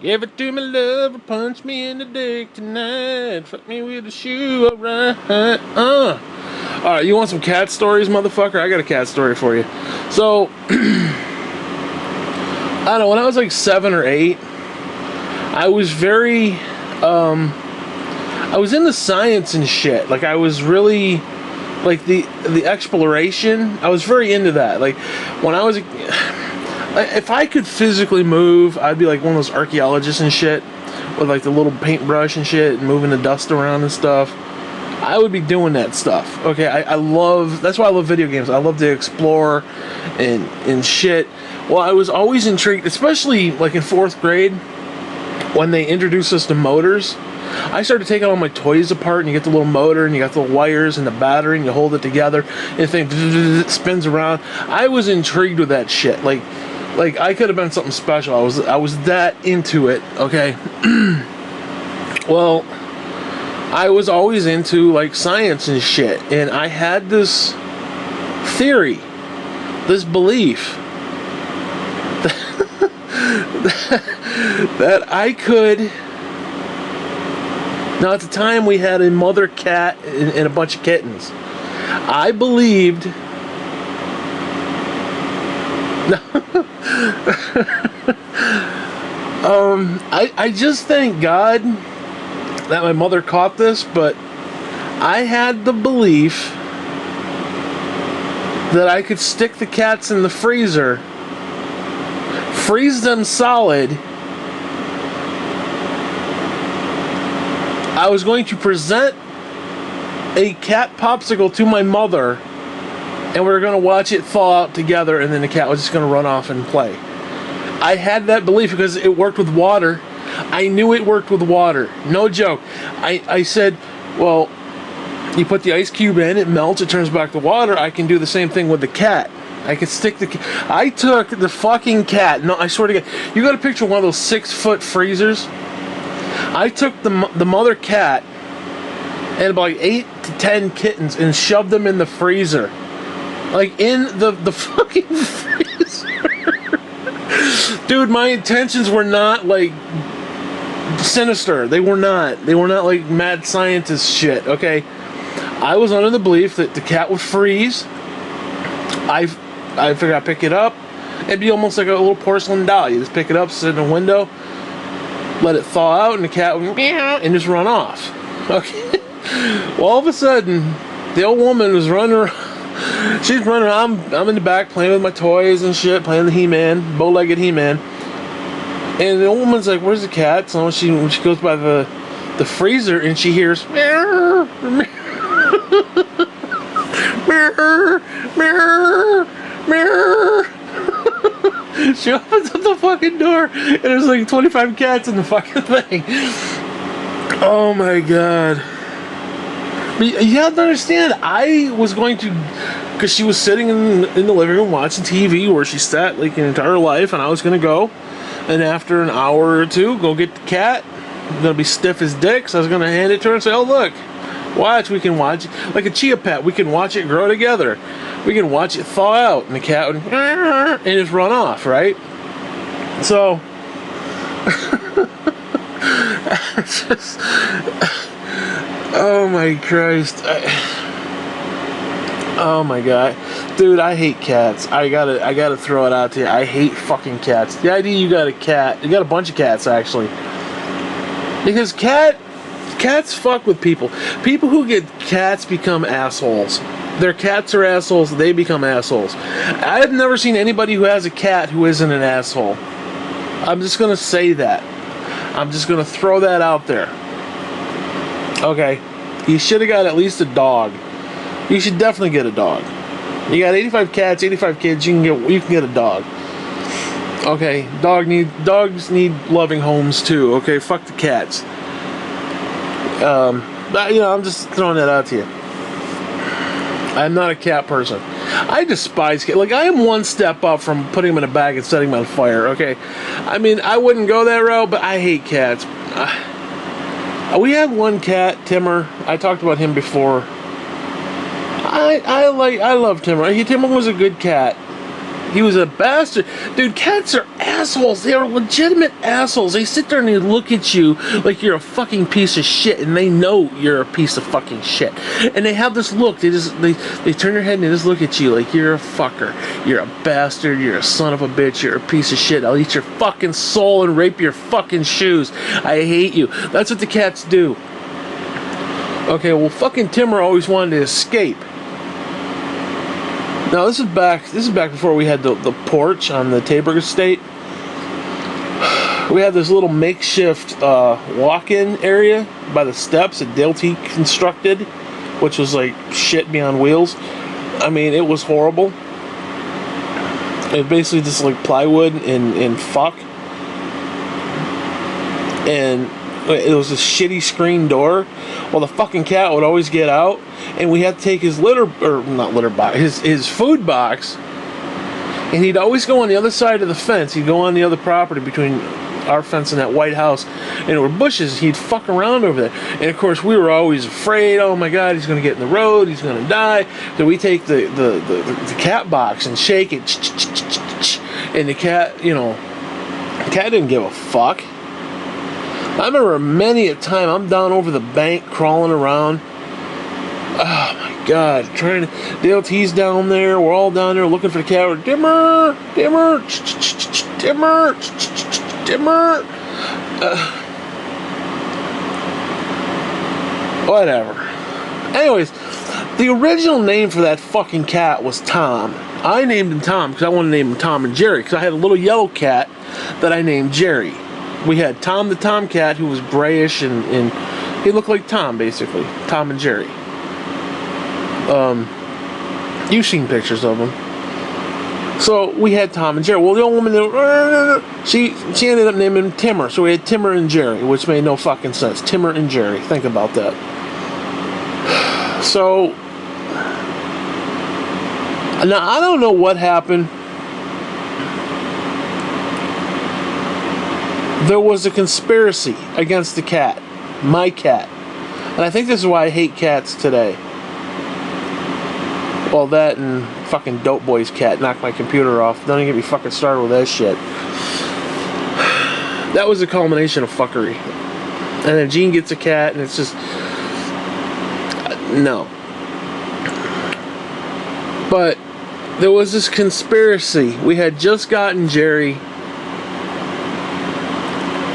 Give it to me, love, or punch me in the dick tonight. Fuck me with a shoe, alright. Alright, you want some cat stories, motherfucker? I got a cat story for you. So, I don't know, when I was like 7 or 8, I was very, I was into science and shit. Like, I was really, like, the exploration, I was very into that. Like, when I was if I could physically move, I'd be like one of those archaeologists and shit with like the little paintbrush and shit and moving the dust around and stuff. I would be doing that stuff. Okay, I love, that's why I love video games. I love to explore and shit. Well, I was always intrigued, especially like in 4th grade when they introduced us to motors. I started taking all my toys apart, and you get the little motor, and you got the wires and the battery, and you hold it together, and the thing spins around. I was intrigued with that shit. Like I could have been something special. I was that into it. Okay. Well, I was always into like science and shit, and I had this theory, this belief that I could. Now, at the time, we had a mother cat and a bunch of kittens. I believed. I just thank God that my mother caught this, but I had the belief that I could stick the cats in the freezer, freeze them solid. I was going to present a cat popsicle to my mother, and we were going to watch it thaw out together, and then the cat was just going to run off and play. I had that belief because it worked with water. I knew it worked with water. No joke. I said, well, you put the ice cube in, it melts, it turns back to water. I can do the same thing with the cat. I could stick the cat. I took the fucking cat. No, I swear to God. You got to picture one of those 6-foot freezers. I took the mother cat and about like 8 to 10 kittens and shoved them in the freezer. Like in the fucking freezer. Dude, my intentions were not like sinister. They were not. They were not like mad scientist shit, okay? I was under the belief that the cat would freeze. I figured I'd pick it up. It'd be almost like a little porcelain doll. You just pick it up, sit in a window, let it thaw out, and the cat would meow and just run off. Okay. Well, all of a sudden, the old woman was running around. She's running around. I'm in the back playing with my toys and shit, playing the He-Man, bow-legged He-Man. And the old woman's like, "Where's the cat?" So she goes by the freezer and she hears meow, meow, meow, meow. She opens up the fucking door, and there's like 25 cats in the fucking thing. Oh my God. But you have to understand, I was going to, because she was sitting in the living room watching TV where she sat like her entire life, and I was going to go, and after an hour or two, go get the cat. I'm going to be stiff as dick, so I was going to hand it to her and say, "Oh, look, watch, we can watch it. Like a chia pet, we can watch it grow together. We can watch it thaw out," and the cat would and just run off, right? So, just, oh my Christ. Oh my God. Dude, I hate cats. I gotta throw it out to you. I hate fucking cats. The idea you got a cat, you got a bunch of cats actually. Because cats fuck with people. People who get cats become assholes. Their cats are assholes, they become assholes. I've never seen anybody who has a cat who isn't an asshole. I'm just gonna say that. I'm just gonna throw that out there. Okay. You should have got at least a dog. You should definitely get a dog. You got 85 cats, 85 kids, you can get a dog. Okay, dogs need loving homes too. Okay, fuck the cats. I'm just throwing that out to you. I'm not a cat person. I despise cats. Like, I am one step up from putting them in a bag and setting them on fire. Okay, I mean, I wouldn't go that route, but I hate cats. We had one cat, Timmer. I talked about him before. I love Timmer. Timmer was a good cat. He was a bastard. Dude, cats are assholes. They are legitimate assholes. They sit there and they look at you like you're a fucking piece of shit, and they know you're a piece of fucking shit. And they have this look. They turn their head and they just look at you like you're a fucker. You're a bastard. You're a son of a bitch. You're a piece of shit. I'll eat your fucking soul and rape your fucking shoes. I hate you. That's what the cats do. Okay, well, fucking Timur always wanted to escape. Now this is back before we had the porch on the Taberg estate. We had this little makeshift walk-in area by the steps that Dale T constructed, which was like shit beyond wheels. I mean, it was horrible. It was basically just like plywood and fuck. And it was a shitty screen door. Well, the fucking cat would always get out, and we had to take his his food box, and he'd always go on the other side of the fence. He'd go on the other property between our fence and that white house, and there were bushes. He'd fuck around over there, and of course we were always afraid. Oh my God, he's going to get in the road. He's going to die. So we take the cat box and shake it, and the cat, the cat didn't give a fuck. I remember many a time I'm down over the bank crawling around. Oh my God, Dale T's down there. We're all down there looking for the cat. We're Dimmer. Whatever. Anyways, the original name for that fucking cat was Tom. I named him Tom because I wanted to name him Tom and Jerry, because I had a little yellow cat that I named Jerry. We had Tom the Tomcat, who was grayish and he looked like Tom, basically. Tom and Jerry. You've seen pictures of him. So we had Tom and Jerry. Well, the old woman, she ended up naming him Timur. So we had Timur and Jerry, which made no fucking sense. Timur and Jerry. Think about that. So now I don't know what happened. There was a conspiracy against the cat, my cat. And I think this is why I hate cats today. Well, that and fucking Dope Boy's cat knocked my computer off. Don't even get me fucking started with that shit. That was a culmination of fuckery. And then Gene gets a cat, and it's just... no. But there was this conspiracy. We had just gotten Jerry.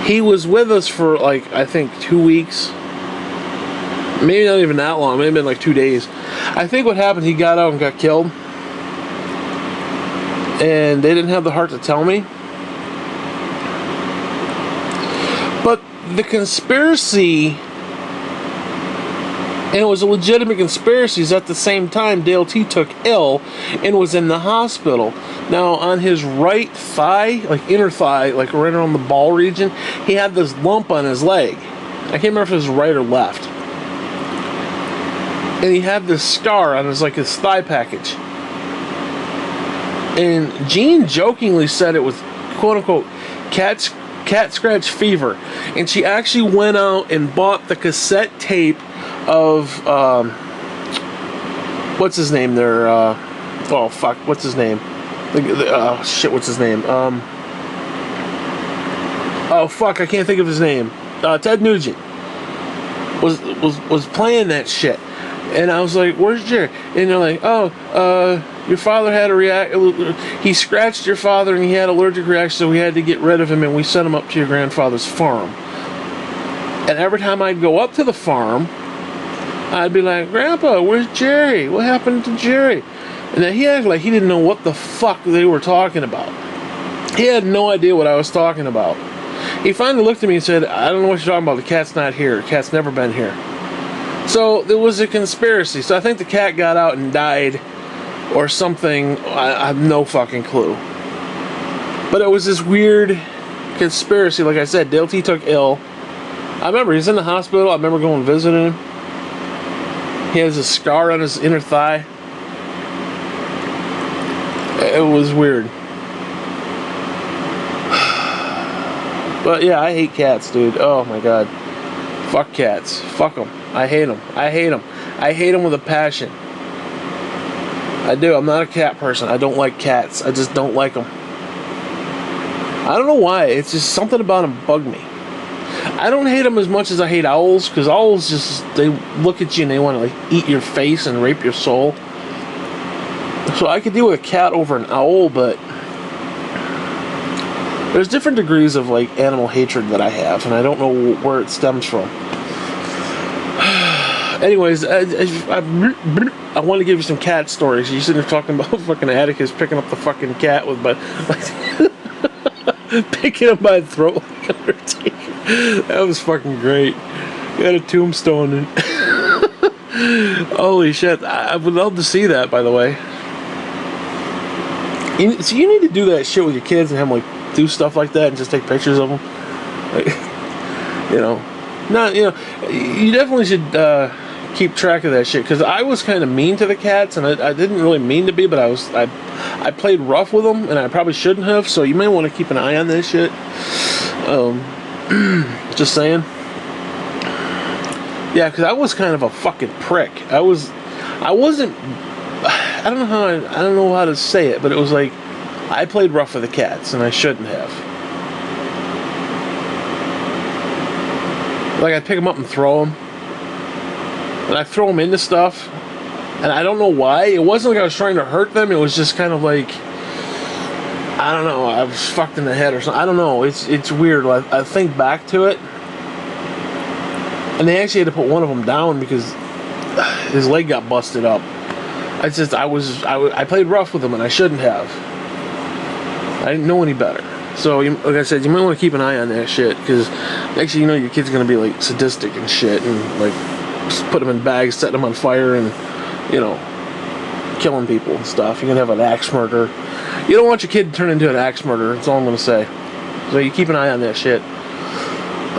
He was with us for, like, I think 2 weeks. Maybe not even that long. It may have been like 2 days. I think what happened, he got out and got killed. And they didn't have the heart to tell me. But the conspiracy, and it was a legitimate conspiracy, is at the same time Dale T took ill and was in the hospital. Now, on his right thigh, like inner thigh, like right around the ball region, he had this lump on his leg. I can't remember if it was right or left. And he had this scar on his thigh package. And Jean jokingly said it was quote-unquote cat scratch fever. And she actually went out and bought the cassette tape of what's his name there? Oh fuck, what's his name? Oh shit, what's his name? Oh fuck, I can't think of his name. Ted Nugent was playing that shit. And I was like, where's Jerry? And they're like, oh, your father had he scratched your father and he had an allergic reaction, so we had to get rid of him and we sent him up to your grandfather's farm. And every time I'd go up to the farm, I'd be like, Grandpa, where's Jerry? What happened to Jerry? And then he acted like he didn't know what the fuck they were talking about. He had no idea what I was talking about. He finally looked at me and said, I don't know what you're talking about. The cat's not here. The cat's never been here. So there was a conspiracy. So I think the cat got out and died or something. I have no fucking clue. But it was this weird conspiracy. Like I said, Dale T took ill. I remember he's in the hospital. I remember going visiting him. He has a scar on his inner thigh. It was weird. But yeah, I hate cats, dude. Oh my god. Fuck cats. Fuck them. I hate them. I hate them. I hate them with a passion. I do. I'm not a cat person. I don't like cats. I just don't like them. I don't know why. It's just something about them bug me. I don't hate them as much as I hate owls, because owls just, they look at you and they want to like eat your face and rape your soul. So I could deal with a cat over an owl, but there's different degrees of like animal hatred that I have, and I don't know where it stems from. Anyways, I want to give you some cat stories. You're sitting there talking about fucking Atticus picking up the fucking cat with picking him by the throat like Undertaker. That was fucking great. You had a tombstone and holy shit, I would love to see that, by the way. So you need to do that shit with your kids and have them like do stuff like that and just take pictures of them. Like, you know, not, you know, you definitely should keep track of that shit, because I was kind of mean to the cats, and I didn't really mean to be, but I played rough with them, and I probably shouldn't have. So you may want to keep an eye on this shit. Just saying. Yeah, because I was kind of a fucking prick. I wasn't. I don't know how to say it, but it was like I played rough with the cats, and I shouldn't have. Like I'd pick them up and throw them. And I throw them into stuff, and I don't know why. It wasn't like I was trying to hurt them. It was just kind of like, I don't know, I was fucked in the head or something. I don't know. It's weird. I think back to it, and they actually had to put one of them down because his leg got busted up. I played rough with him, and I shouldn't have. I didn't know any better. So, like I said, you might want to keep an eye on that shit, because next thing you know, your kid's gonna be like sadistic and shit, and like just put them in bags, setting them on fire, and, you know, killing people and stuff. You're gonna have an axe murderer. You don't want your kid to turn into an axe murderer. That's all I'm gonna say. So you keep an eye on that shit.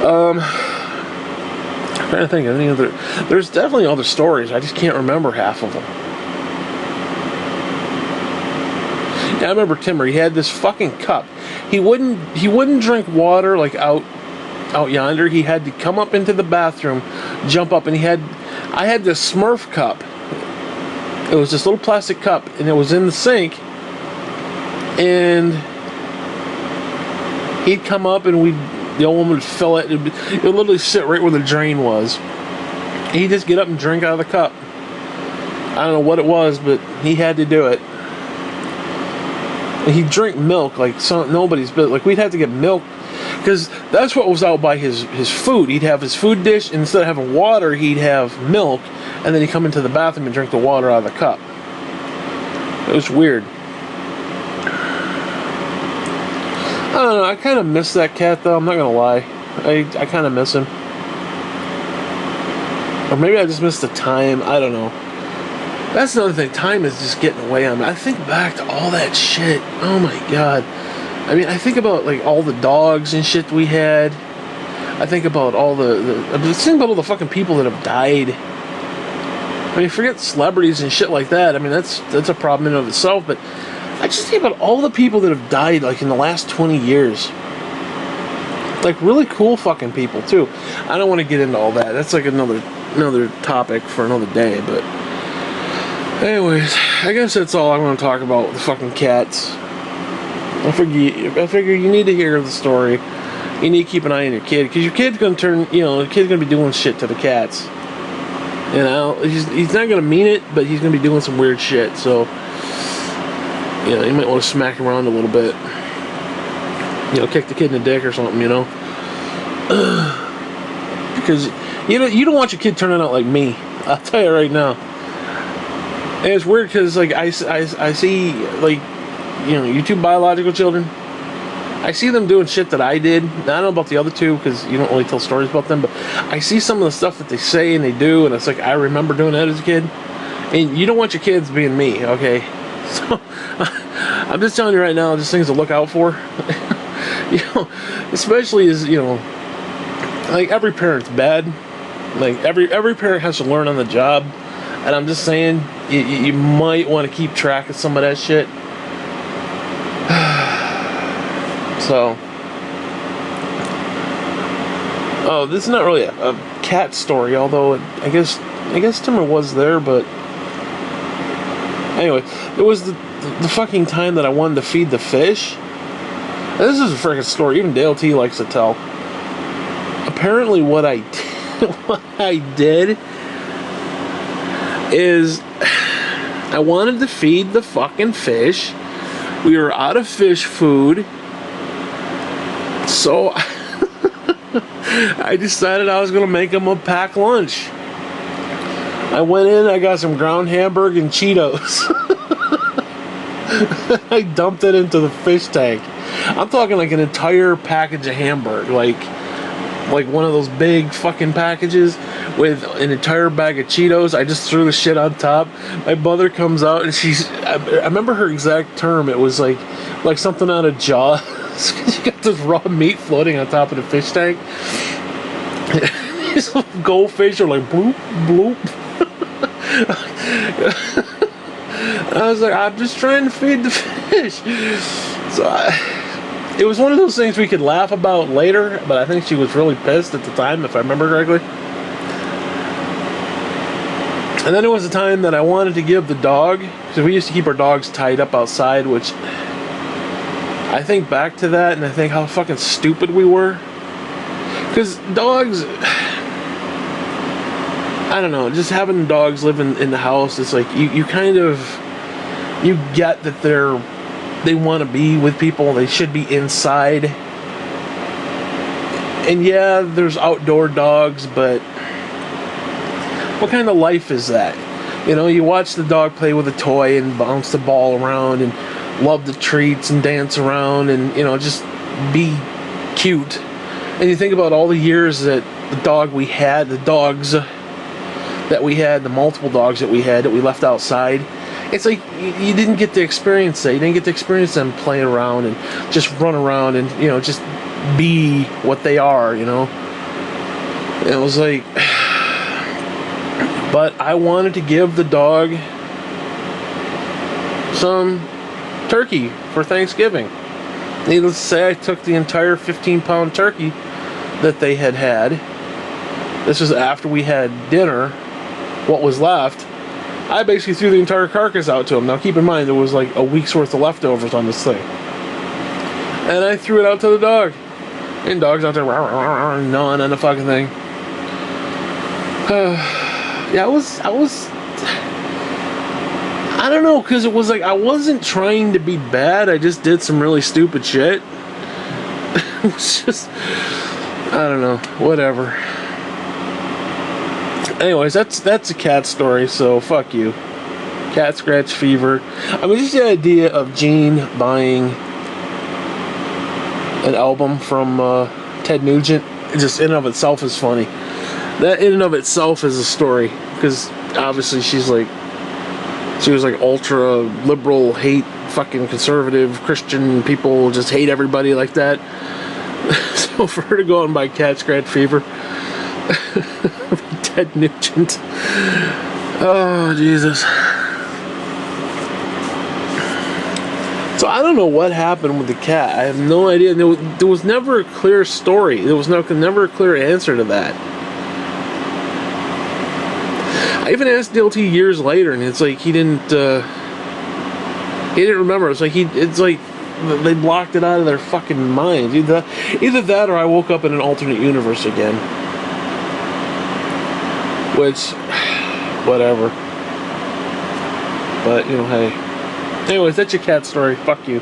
I'm trying to think of any other. There's definitely other stories. I just can't remember half of them. Yeah, I remember Timber. He had this fucking cup. He wouldn't drink water like out yonder. He had to come up into the bathroom, jump up, and I had this Smurf cup. It was this little plastic cup, and it was in the sink, and he'd come up, and the old woman would fill it. It would literally sit right where the drain was. He'd just get up and drink out of the cup. I don't know what it was, but he had to do it. And he'd drink milk like nobody's business. Like, we'd have to get milk, because that's what was out by his food. He'd have his food dish, and instead of having water, he'd have milk, and then he'd come into the bathroom and drink the water out of the cup. It was weird. I don't know, I kind of miss that cat, though, I'm not gonna lie. I kind of miss him. Or maybe I just miss the time, I don't know. That's another thing, time is just getting away on me. I think back to all that shit, oh my god. I mean, I think about like all the dogs and shit we had. I think about all I just think about all the fucking people that have died. I mean, forget celebrities and shit like that. I mean, that's a problem in and of itself. But I just think about all the people that have died, like in the last 20 years. Like really cool fucking people too. I don't want to get into all that. That's like another topic for another day. But anyways, I guess that's all I'm going to talk about with the fucking cats. I figure you need to hear the story. You need to keep an eye on your kid, because your kid's gonna turn. You know, the kid's gonna be doing shit to the cats. You know, he's not gonna mean it, but he's gonna be doing some weird shit. So, you know, you might want to smack him around a little bit. You know, kick the kid in the dick or something. You know, because you don't want your kid turning out like me. I'll tell you right now. And it's weird because like I see like, you know, you two biological children, I see them doing shit that I did. Now, I don't know about the other two, because you don't really tell stories about them, but I see some of the stuff that they say and they do, and it's like, I remember doing that as a kid. And you don't want your kids being me, okay? So, I'm just telling you right now, just things to look out for. You know, especially as, you know, like every parent's bad. Like every parent has to learn on the job. And I'm just saying, you might want to keep track of some of that shit. So, oh, this is not really a cat story, although I guess Timber was there, but anyway, It was the fucking time that I wanted to feed the fish. And this is a freaking story. Even Dale T likes to tell. Apparently, what I did is I wanted to feed the fucking fish. We were out of fish food, so I decided I was gonna make them a packed lunch. I went in, I got some ground hamburger and Cheetos. I dumped it into the fish tank. I'm talking like an entire package of hamburger, like one of those big fucking packages with an entire bag of Cheetos. I just threw the shit on top. My mother comes out and I remember her exact term. It was like something out of Jaws. She got this raw meat floating on top of the fish tank. These little goldfish are like bloop, bloop. I was like, I'm just trying to feed the fish. So it was one of those things we could laugh about later, but I think she was really pissed at the time, if I remember correctly. And then there was a time that I wanted to give the dog, because we used to keep our dogs tied up outside, which I think back to that and I think how fucking stupid we were. Because dogs, I don't know, just having dogs live in the house, it's like you kind of, you get that they want to be with people, they should be inside. And yeah, there's outdoor dogs, but what kind of life is that? You know, you watch the dog play with a toy and bounce the ball around and love the treats and dance around and, you know, just be cute. And you think about all the years that the dogs that we had, the multiple dogs that we had that we left outside, it's like you didn't get to experience that. You didn't get to experience them playing around and just run around and, you know, just be what they are, you know. And it was like, but I wanted to give the dog some turkey for Thanksgiving. Needless to say, I took the entire 15-pound turkey that they had. This was after we had dinner. What was left, I basically threw the entire carcass out to them. Now keep in mind, there was like a week's worth of leftovers on this thing. And I threw it out to the dog. And dog's out there gnawing on the fucking thing. Yeah, I was I don't know, because it was like I wasn't trying to be bad, I just did some really stupid shit. It was just, I don't know, whatever. Anyways, that's a cat story, so fuck you. Cat scratch fever. I mean, just the idea of Gene buying an album from Ted Nugent, just in and of itself is funny. That in and of itself is a story, because obviously she was like ultra liberal, hate fucking conservative Christian people, just hate everybody like that. So for her to go out and buy Cat Scratch Fever, Ted Nugent, oh Jesus. So I don't know what happened with the cat. I have no idea. There was never a clear story. There was never a clear answer to that. I even asked DLT years later, and it's like he didn't remember. It's like they blocked it out of their fucking minds. Either that, or I woke up in an alternate universe again. Which, whatever. But you know, hey. Anyways, that's your cat story. Fuck you.